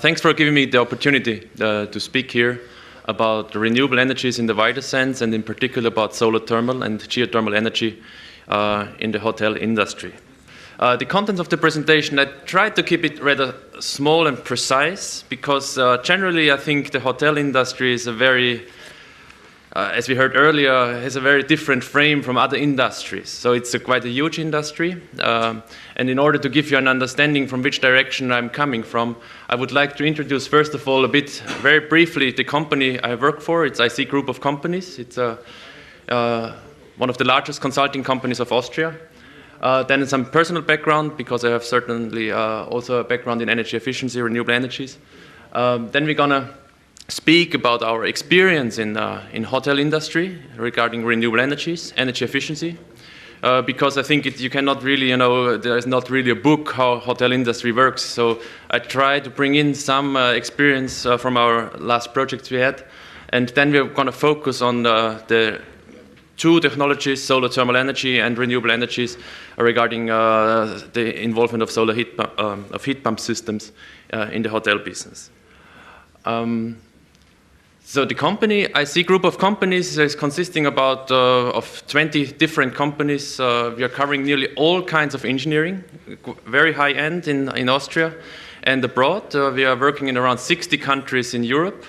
Thanks for giving me the opportunity to speak here about renewable energies in the wider sense, and in particular about solar thermal and geothermal energy in the hotel industry. The content of the presentation, I tried to keep it rather small and precise because generally I think the hotel industry is a very, as we heard earlier, has a very different frame from other industries. So it's quite a huge industry. And in order to give you an understanding from which direction I'm coming from, I would like to introduce first of all very briefly, the company I work for. It's IC Group of Companies. It's one of the largest consulting companies of Austria. Then some personal background, because I have certainly also a background in energy efficiency, renewable energies. Then we're gonna speak about our experience in hotel industry regarding renewable energies, energy efficiency, because I think you cannot really, there is not really a book how hotel industry works. So I try to bring in some experience from our last projects we had, and then we're going to focus on the two technologies, solar thermal energy and renewable energies, regarding the involvement of solar heat pump systems in the hotel business. So the company, IC Group of Companies, is consisting of 20 different companies. We are covering nearly all kinds of engineering, very high end in Austria and abroad. We are working in around 60 countries in Europe,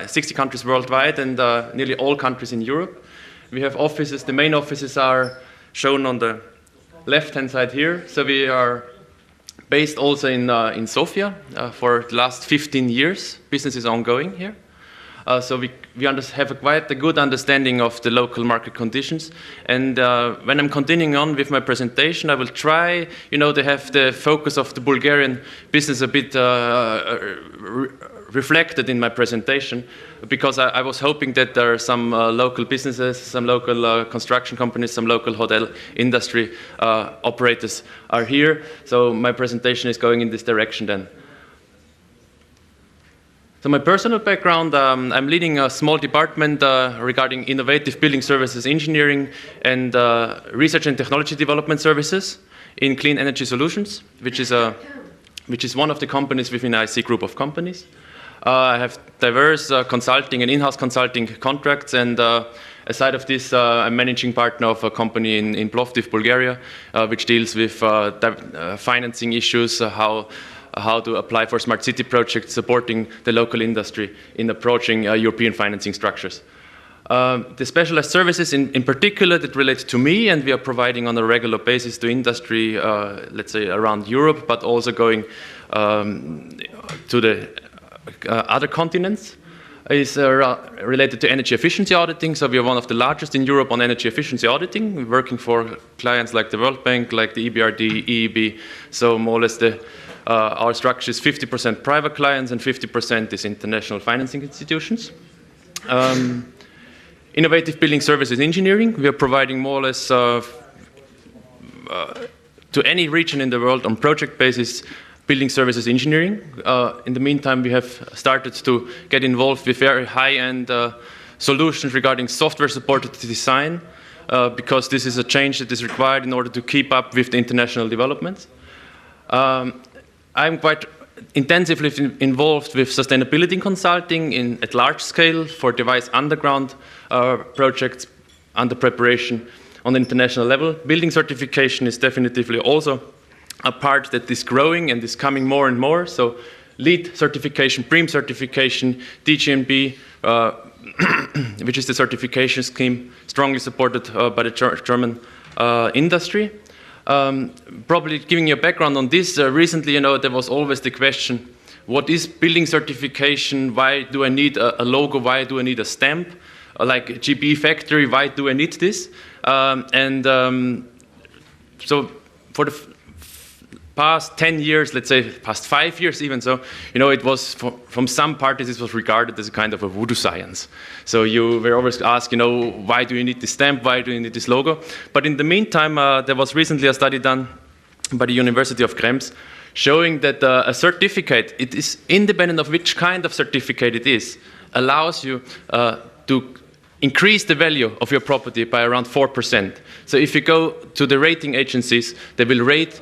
60 countries worldwide, and nearly all countries in Europe. We have offices. The main offices are shown on the left-hand side here. So we are based also in Sofia for the last 15 years. Business is ongoing here. So we have quite a good understanding of the local market conditions. And when I'm continuing on with my presentation, I will try, to have the focus of the Bulgarian business a bit reflected in my presentation, because I was hoping that there are some local businesses, some local construction companies, some local hotel industry operators are here. So my presentation is going in this direction then. So my personal background, I'm leading a small department regarding innovative building services engineering and research and technology development services in clean energy solutions, which is one of the companies within IC Group of Companies. I have diverse consulting and in-house consulting contracts, and aside of this, I'm managing partner of a company in Plovdiv, Bulgaria, which deals with financing issues, how to apply for smart city projects, supporting the local industry in approaching European financing structures. The specialized services in particular that relate to me, and we are providing on a regular basis to industry, let's say around Europe, but also going to the other continents, is related to energy efficiency auditing. So we are one of the largest in Europe on energy efficiency auditing. We're working for clients like the World Bank, like the EBRD, EEB. So more or less our structure is 50% private clients and 50% is international financing institutions. Innovative building services engineering. We are providing more or less to any region in the world on project basis building services engineering. In the meantime, we have started to get involved with very high-end solutions regarding software-supported design, because this is a change that is required in order to keep up with the international developments. I'm quite intensively involved with sustainability consulting at large scale for device underground projects under preparation on the international level. Building certification is definitively also a part that is growing and is coming more and more. So LEED certification, BREEAM certification, DGNB, which is the certification scheme strongly supported by the German industry. Probably giving you a background on this, recently, there was always the question, what is building certification? Why do I need a logo? Why do I need a stamp? Like GB factory, why do I need this? So for the past 10 years, let's say past 5 years even so, it was, from some parties, it was regarded as a kind of a voodoo science. So you were always asked, why do you need this stamp? Why do you need this logo? But in the meantime, there was recently a study done by the University of Krems showing that a certificate, it is independent of which kind of certificate it is, allows you to increase the value of your property by around 4%. So if you go to the rating agencies, they will rate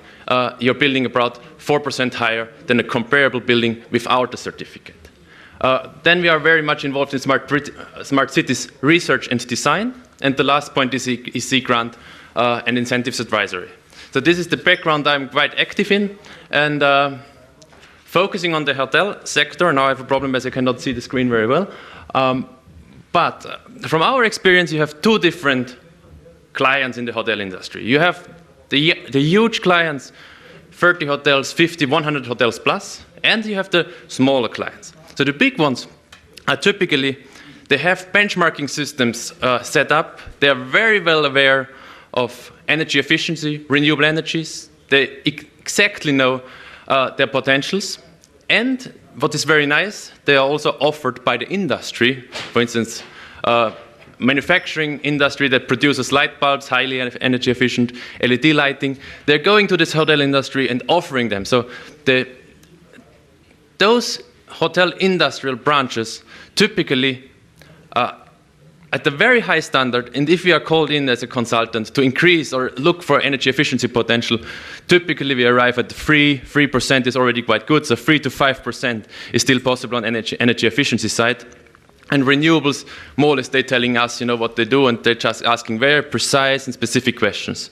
your building about 4% higher than a comparable building without the certificate. Then we are very much involved in smart cities research and design. And the last point is EC grant and incentives advisory. So this is the background I'm quite active in. And focusing on the hotel sector, now I have a problem as I cannot see the screen very well. But from our experience, you have two different clients in the hotel industry. You have the huge clients, 30 hotels, 50, 100 hotels plus, and you have the smaller clients. So the big ones are typically, they have benchmarking systems set up. They are very well aware of energy efficiency, renewable energies. They exactly know their potentials. And what is very nice, they are also offered by the industry. For instance, manufacturing industry that produces light bulbs, highly energy efficient, LED lighting. They're going to this hotel industry and offering them. So those hotel industrial branches typically at a very high standard, and if we are called in as a consultant to increase or look for energy efficiency potential, typically we arrive at 3% is already quite good, so 3 to 5% is still possible on energy efficiency side. And renewables, more or less, they're telling us, what they do, and they're just asking very precise and specific questions.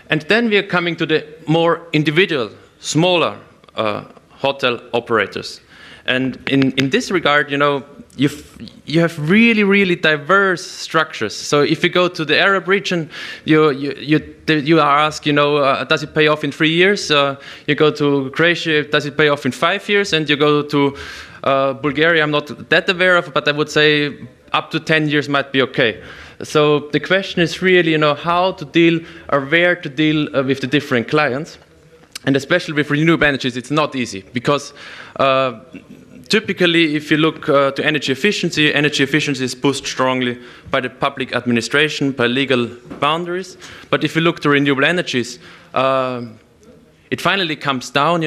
And then we are coming to the more individual, smaller hotel operators. And in this regard, you have really, really diverse structures. So if you go to the Arab region, you are asked, does it pay off in 3 years? You go to Croatia, does it pay off in 5 years? And you go to Bulgaria, I'm not that aware of, but I would say up to 10 years might be okay. So the question is really, how to deal or where to deal with the different clients. And especially with renewable energies, it's not easy because typically, if you look to energy efficiency is pushed strongly by the public administration, by legal boundaries. But if you look to renewable energies, it finally comes down,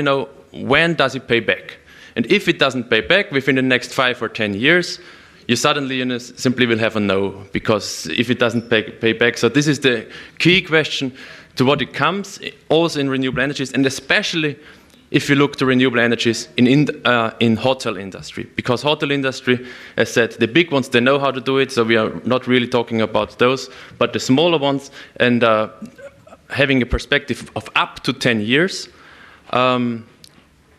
when does it pay back? And if it doesn't pay back within the next 5 or 10 years, you suddenly simply will have a no, because if it doesn't pay back. So this is the key question to what it comes, also in renewable energies, and especially if you look to renewable energies in hotel industry. Because hotel industry, as said, the big ones, they know how to do it, so we are not really talking about those, but the smaller ones, and having a perspective of up to 10 years,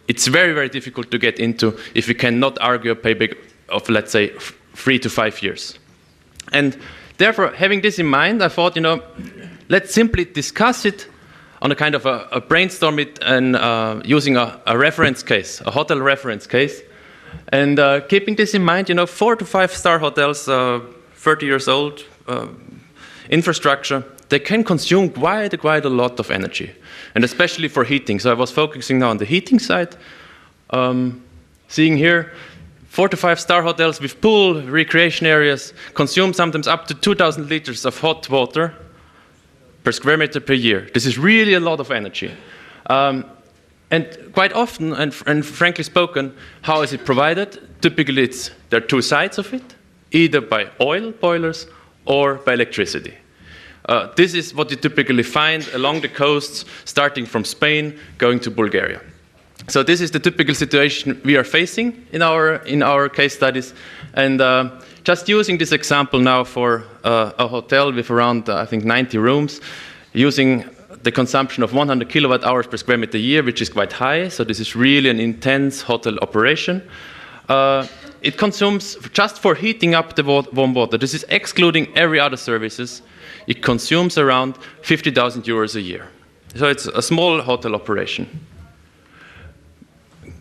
it's very, very difficult to get into if you cannot argue a payback of, let's say, 3 to 5 years. And therefore, having this in mind, I thought, let's simply discuss it on a kind of a brainstorm it and using a reference case, a hotel reference case. And keeping this in mind, 4 to 5 star hotels, 30 years old, infrastructure, they can consume quite a lot of energy, and especially for heating. So I was focusing now on the heating side. Seeing here, 4 to 5 star hotels with pool, recreation areas consume sometimes up to 2,000 liters of hot water per square meter per year. This is really a lot of energy. And quite often, and frankly spoken, how is it provided? Typically, there are two sides of it, either by oil boilers or by electricity. This is what you typically find along the coasts, starting from Spain, going to Bulgaria. So this is the typical situation we are facing in our case studies. And just using this example now for a hotel with around, I think, 90 rooms, using the consumption of 100 kilowatt hours per square meter a year, which is quite high. So this is really an intense hotel operation. It consumes, just for heating up the warm water, this is excluding every other services, it consumes around 50,000 euros a year. So it's a small hotel operation.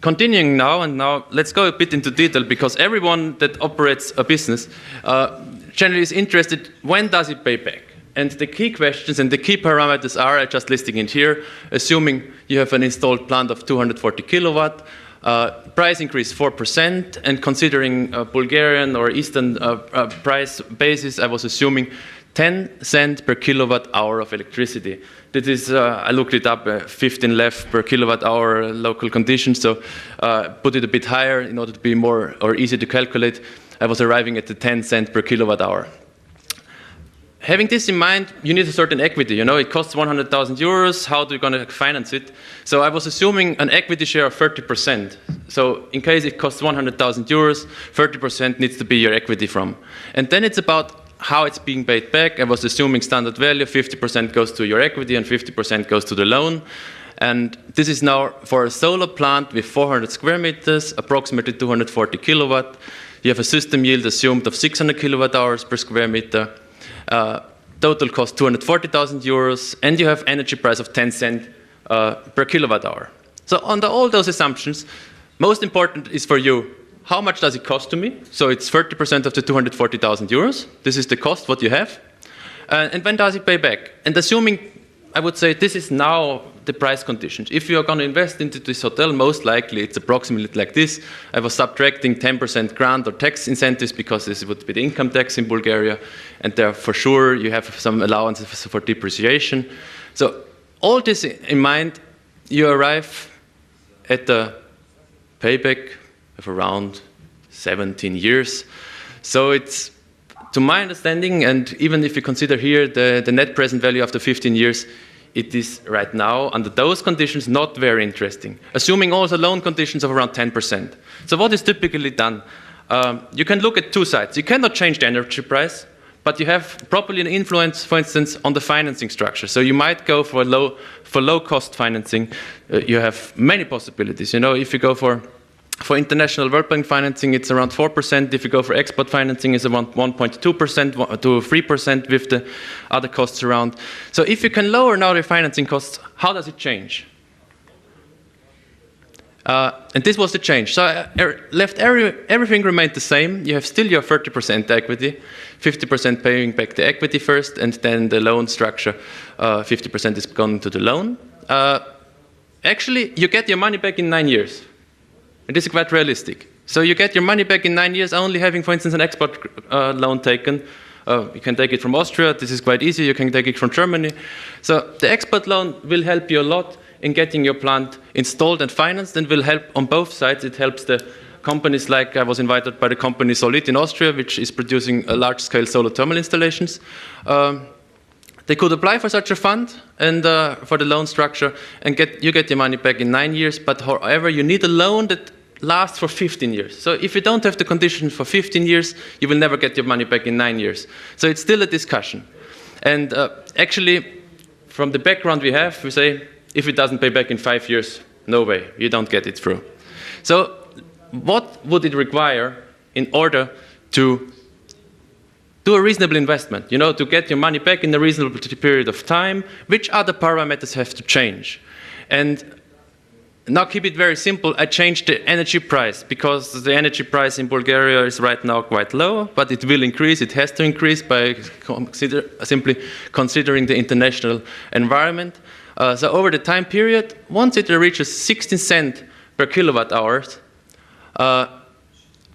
Continuing now, and now let's go a bit into detail, because everyone that operates a business generally is interested, when does it pay back? And the key questions and the key parameters are, I'm just listing it here, assuming you have an installed plant of 240 kilowatt, price increase 4%, and considering Bulgarian or Eastern price basis, I was assuming 10 cents per kilowatt hour of electricity. That is, I looked it up, 15 left per kilowatt hour local conditions, so put it a bit higher in order to be more or easy to calculate. I was arriving at the 10 cents per kilowatt hour. having this in mind, you need a certain equity. You know, it costs 100,000 euros. How do you going to finance it? So I was assuming an equity share of 30%. So in case it costs 100,000 euros, 30% needs to be your equity from. And then it's about how it's being paid back. I was assuming standard value, 50% goes to your equity and 50% goes to the loan. And this is now for a solar plant with 400 square meters, approximately 240 kilowatt. You have a system yield assumed of 600 kilowatt hours per square meter. Total cost 240,000 euros, and you have energy price of 10 cents per kilowatt hour. So under all those assumptions, most important is for you, how much does it cost to me? So it's 30% of the 240,000 euros. This is the cost, what you have. And when does it pay back? And assuming, I would say this is now the price conditions. If you are going to invest into this hotel, most likely it's approximately like this. I was subtracting 10% grant or tax incentives because this would be the income tax in Bulgaria. And there for sure you have some allowances for depreciation. So all this in mind, you arrive at the payback of around 17 years. So it's, to my understanding, and even if you consider here the net present value after 15 years, it is right now, under those conditions, not very interesting. Assuming also loan conditions of around 10%. So what is typically done? You can look at two sides. You cannot change the energy price, but you have properly an influence, for instance, on the financing structure. So you might go for low-cost financing. You have many possibilities. You know, if you go for international World Bank financing, it's around 4%. If you go for export financing, it's around 1.2% to 3% with the other costs around. So if you can lower now the financing costs, how does it change? And this was the change. So everything remained the same. You have still your 30% equity, 50% paying back the equity first, and then the loan structure, 50% is gone to the loan. Actually, you get your money back in 9 years. And this is quite realistic. So you get your money back in 9 years only having, for instance, an export loan taken. You can take it from Austria. This is quite easy. You can take it from Germany. So the export loan will help you a lot in getting your plant installed and financed, and will help on both sides. It helps the companies, like I was invited by the company Solid in Austria, which is producing large-scale solar thermal installations. They could apply for such a fund and for the loan structure, and you get your money back in 9 years. But however, you need a loan that lasts for 15 years. So if you don't have the conditions for 15 years, you will never get your money back in 9 years. So it's still a discussion. And actually, from the background we have, we say, if it doesn't pay back in 5 years, no way, you don't get it through. So what would it require in order to do a reasonable investment, you know, to get your money back in a reasonable period of time? Which other parameters have to change? And now keep it very simple. I changed the energy price because the energy price in Bulgaria is right now quite low, but it will increase. It has to increase by simply considering the international environment. So over the time period, once it reaches 16 cents per kilowatt hours,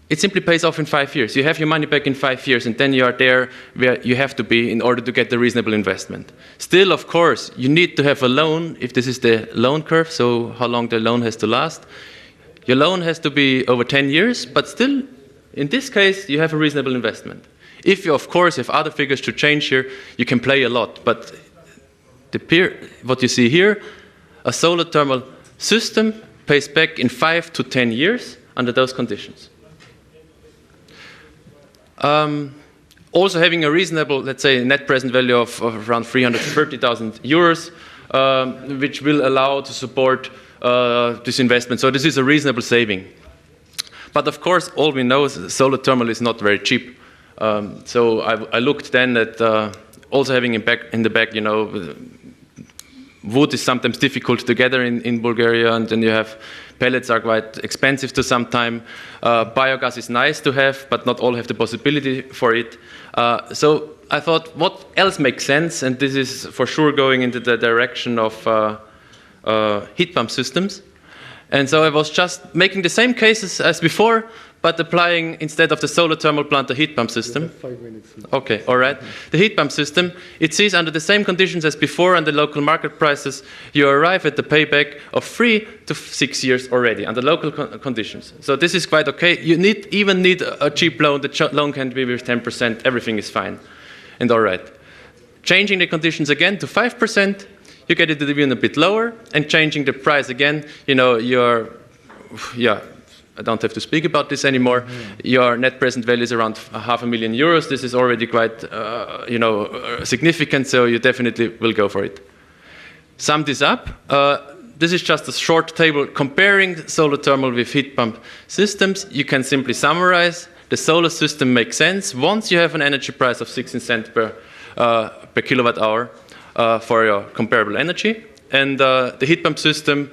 it simply pays off in 5 years. You have your money back in 5 years, and then you are there where you have to be in order to get the reasonable investment. Still, of course, you need to have a loan, if this is the loan curve, so how long the loan has to last. Your loan has to be over 10 years, but still, in this case, you have a reasonable investment. If you, of course, have other figures to change here, you can play a lot. But what you see here, a solar thermal system pays back in 5 to 10 years under those conditions. Also having a reasonable, let's say, net present value of around 330,000 euros, which will allow to support this investment. So this is a reasonable saving. But of course, all we know is solar thermal is not very cheap. So I looked then at also having in the back, you know, wood is sometimes difficult to gather in Bulgaria, and then you have pellets are quite expensive to some time. Biogas is nice to have, but not all have the possibility for it. So I thought, what else makes sense? And this is for sure going into the direction of heat pump systems. And so I was just making the same cases as before, but applying, instead of the solar thermal plant, the heat pump system. 5 minutes. Okay, all right. The heat pump system, it sees under the same conditions as before and the local market prices, you arrive at the payback of 3 to 6 years already under local conditions. So this is quite okay. You even need a cheap loan. The loan can be with 10%. Everything is fine and all right. Changing the conditions again to 5%, you get it even a bit lower, and changing the price again, you know, I don't have to speak about this anymore. Your net present value is around €500,000. This is already quite, significant, so you definitely will go for it. Sum this up. This is just a short table comparing solar thermal with heat pump systems. You can simply summarize. The solar system makes sense once you have an energy price of 16 cents per kilowatt hour for your comparable energy. And the heat pump system,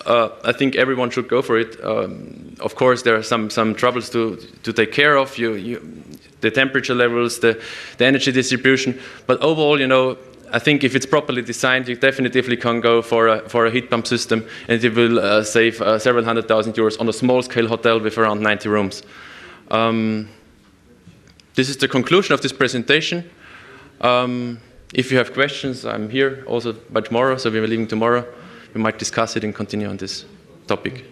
I think everyone should go for it. Of course, there are some troubles to take care of, the temperature levels, the energy distribution. But overall, you know, I think if it's properly designed, you definitively can go for a heat pump system, and it will save several €100,000 on a small-scale hotel with around 90 rooms. This is the conclusion of this presentation. If you have questions, I'm here also by tomorrow, so we're leaving tomorrow. We might discuss it and continue on this topic.